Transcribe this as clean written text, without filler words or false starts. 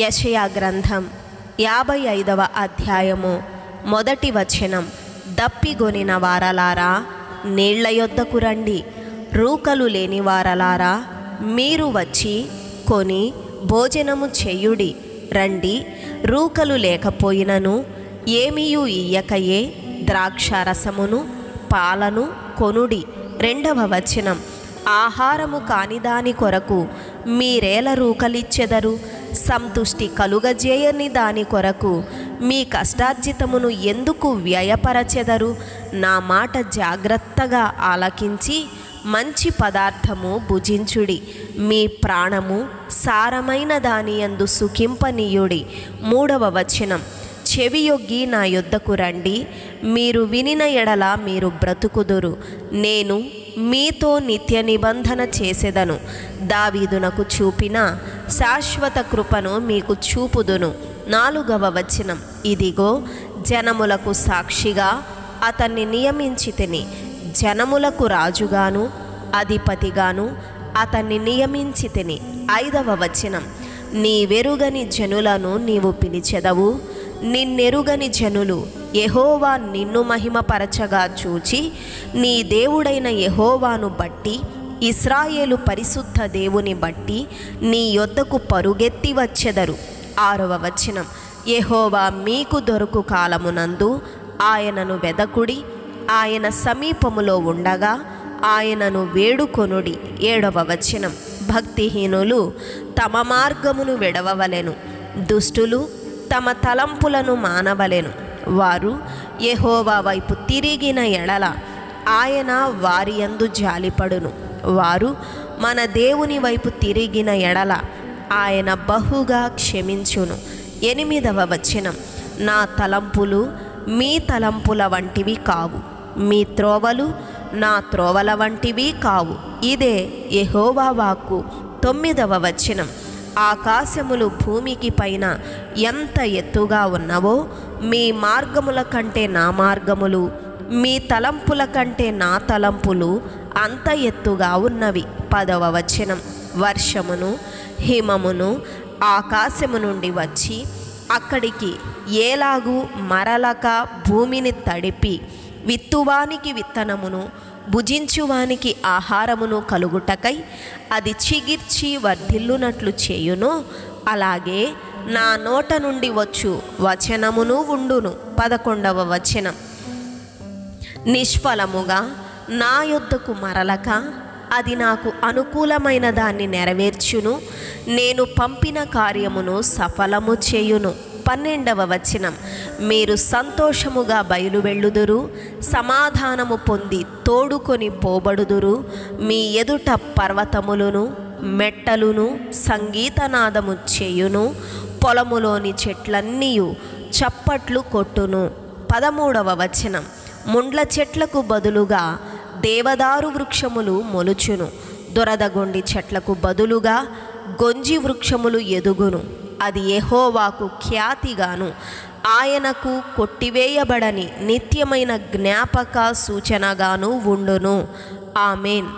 యెషయా గ్రంథం 55వ అధ్యాయము 1వ వచనం. దప్పిగొనిన వారలారా నీళ్ల యొద్దకు రండి, రూకలు లేని వారలారా మీరు వచ్చి కొని భోజనము చేయుడి. రండి, రూకలు లేకపోయినను ఏమీయు ఇయ్యకయే ద్రాక్షారసమును పాలను కొనుడి. 2వ వచనం. ఆహారము కాని దాని కొరకు మీరేల రూకలిచ్చెదరు? సంతుష్టి కలుగజేయని దాని కొరకు మీ కష్టార్జితమును ఎందుకు వ్యయపరచెదరు? నా మాట జాగ్రత్తగా ఆలకించి మంచి పదార్థము భుజించుడి. మీ ప్రాణము సారమైన దాని యందు సుఖింపనీయుడి. 3వ వచనం. చెవియొగ్గి నా యొద్దకు రండి, మీరు వినిన ఎడల మీరు బ్రతుకుదురు. నేను మీతో నిత్య నిబంధన చేసెదను, దావీదునకు చూపిన శాశ్వత కృపను మీకు చూపుదును. 4వ వచనం. ఇదిగో జనములకు సాక్షిగా అతన్ని నియమించితిని, జనములకు రాజుగాను అధిపతిగాను అతన్ని నియమించితిని. 5వ వచనం. నీవెరుగని జనులను నీవు పిలిచెదవు, నిన్నెరుగని జనులు యెహోవా నిన్ను మహిమపరచగా చూచి నీ దేవుడైన యెహోవాను బట్టి, ఇశ్రాయేలు పరిశుద్ధ దేవుని బట్టి నీ యొద్దకు పరుగెత్తి వచ్చెదరు. 6వ వచనం. యెహోవా మీకు దొరుకు కాలమునందు ఆయనను వెదకుడి, ఆయన సమీపములో ఉండగా ఆయనను వేడుకొనుడి. 7వ వచనం. భక్తిహీనులు తమ మార్గమును విడవవలెను, దుష్టులు తమ తలంపులను మానవలెను. వారు యెహోవా వైపు తిరిగిన ఎడల ఆయన వారి యందు జాలిపడును. వారు మన దేవుని వైపు తిరిగిన ఎడల ఆయన బహుగా క్షమించును. 8వ వచనం. నా తలంపులు మీ తలంపుల వంటివి కావు, మీ త్రోవలు నా త్రోవల వంటివి కావు. ఇదే యెహోవా వాక్కు. 9వ వచనం. ఆకాశములు భూమికి పైన ఎంత ఎత్తుగా ఉన్నవో మీ మార్గముల కంటే నా మార్గములు, మీ తలంపుల కంటే నా తలంపులు అంత ఎత్తుగా ఉన్నవి. 10వ వచనం. వర్షమును హిమమును ఆకాశము నుండి వచ్చి అక్కడికి ఏలాగు మరలక భూమిని తడిపి విత్తువానికి విత్తనమును భుజించువానికి ఆహారమును కలుగుటకై అది చిగిర్చి వర్ధిల్లునట్లు చేయును, అలాగే నా నోట నుండి వచ్చు వచనమును ఉండును. 11వ వచనం. నిష్ఫలముగా నా యొద్దకు మరలక అది నాకు అనుకూలమైన దాన్ని నెరవేర్చును, నేను పంపిన కార్యమును సఫలము చేయును. 12వ వచనం. మీరు సంతోషముగా బయలువెళ్ళుదురు, సమాధానము పొంది తోడుకొని పోబడుదురు. మీ ఎదుట పర్వతములను మెట్టలును సంగీతనాదము చేయును, పొలములోని చెట్లన్నీయు చప్పట్లు కొట్టును. 13వ వచనం. ముండ్ల చెట్లకు బదులుగా దేవదారు వృక్షములు మొలుచును, దొరదగొండి చెట్లకు బదులుగా గొంజి వృక్షములు ఎదుగును. అది యెహోవాకు ఖ్యాతిగాను ఆయనకు కొట్టివేయబడని నిత్యమైన జ్ఞాపక సూచనగాను ఉండును. ఆమేన్.